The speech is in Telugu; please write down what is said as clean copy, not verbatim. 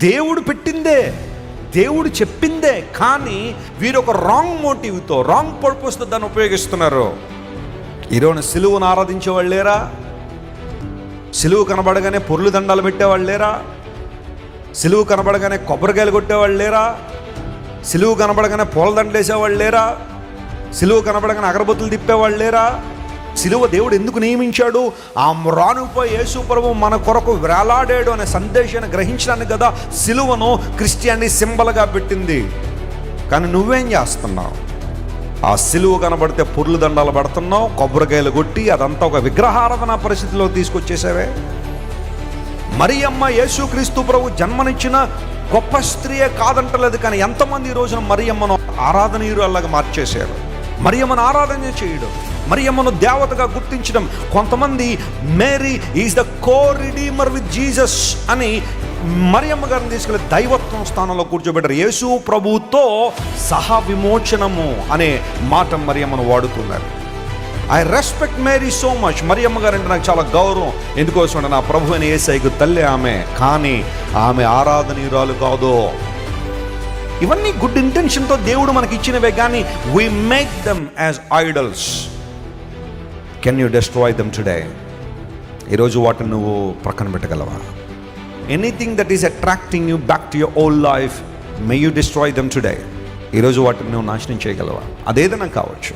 దేవుడు పెట్టిందే, దేవుడు చెప్పిందే, కానీ వీరు ఒక రాంగ్ మోటివ్తో, రాంగ్ పర్పస్తో దాన్ని ఉపయోగిస్తున్నారు. ఈరోజు సిలువను ఆరాధించేవాళ్ళు లేరా? సిలువు కనబడగానే పొర్లు దండాలు పెట్టేవాళ్ళు లేరా? సిలువు కనబడగానే కొబ్బరికాయలు కొట్టేవాళ్ళు లేరా? సిలువు కనబడగానే పూలదండలు వేసేవాళ్ళు లేరా? సిలువు కనబడగానే అగరబత్తులు తిప్పేవాళ్ళు లేరా? సిలువ దేవుడు ఎందుకు నియమించాడు? ఆ రానుపై యేసు ప్రభువు మన కొరకు వేలాడాడు అనే సందేశాన్ని గ్రహించడానికి కదా సిలువను క్రిస్టియానిటీ సింబల్గా పెట్టింది. కానీ నువ్వేం చేస్తున్నావు? ఆ సిలువ కనబడితే పొర్లు దండాలు పడుతున్నావు, కొబ్బరికాయలు కొట్టి అదంతా ఒక విగ్రహారాధన పరిస్థితిలో తీసుకొచ్చేసావే. మరియమ్మ యేసుక్రీస్తు ప్రభు జన్మనిచ్చిన గొప్ప స్త్రీయే కాదంటలేదు, కానీ ఎంతమంది ఈ రోజున మరియమ్మను ఆరాధనీయురాల్లాగా మార్చేశారు. మరియమ్మను ఆరాధన చేయడం, మరియమ్మను దేవతగా గుర్తించడం. కొంతమంది Mary is the co redeemer with Jesus అని మరియమ్మ గారిని తీసుకెళ్ళి దైవత్వం స్థానంలో కూర్చోబెట్టారు. యేసు ప్రభువుతో సహా విమోచనము అనే మాట మరియమ్మను వాడుతున్నారు. I respect Mary so much. మరియమ్మ గారు అంటే నాకు చాలా గౌరవం. ఎందుకోసం నా ప్రభు అని యేసయ్యకు తల్లి ఆమె, కానీ ఆమె ఆరాధనీయురాలు కాదు. ఇవన్నీ గుడ్ ఇంటెన్షన్తో దేవుడు మనకి ఇచ్చినవే, కానీ we make them as idols. Can you destroy them today? ఈరోజు వాటిని నువ్వు ప్రక్కన పెట్టగలవా? Anything that is attracting you back to your old life, may you destroy them today. ఈరోజు వాటిని నువ్వు నాశనం చేయగలవా? అదేదైనా కావచ్చు.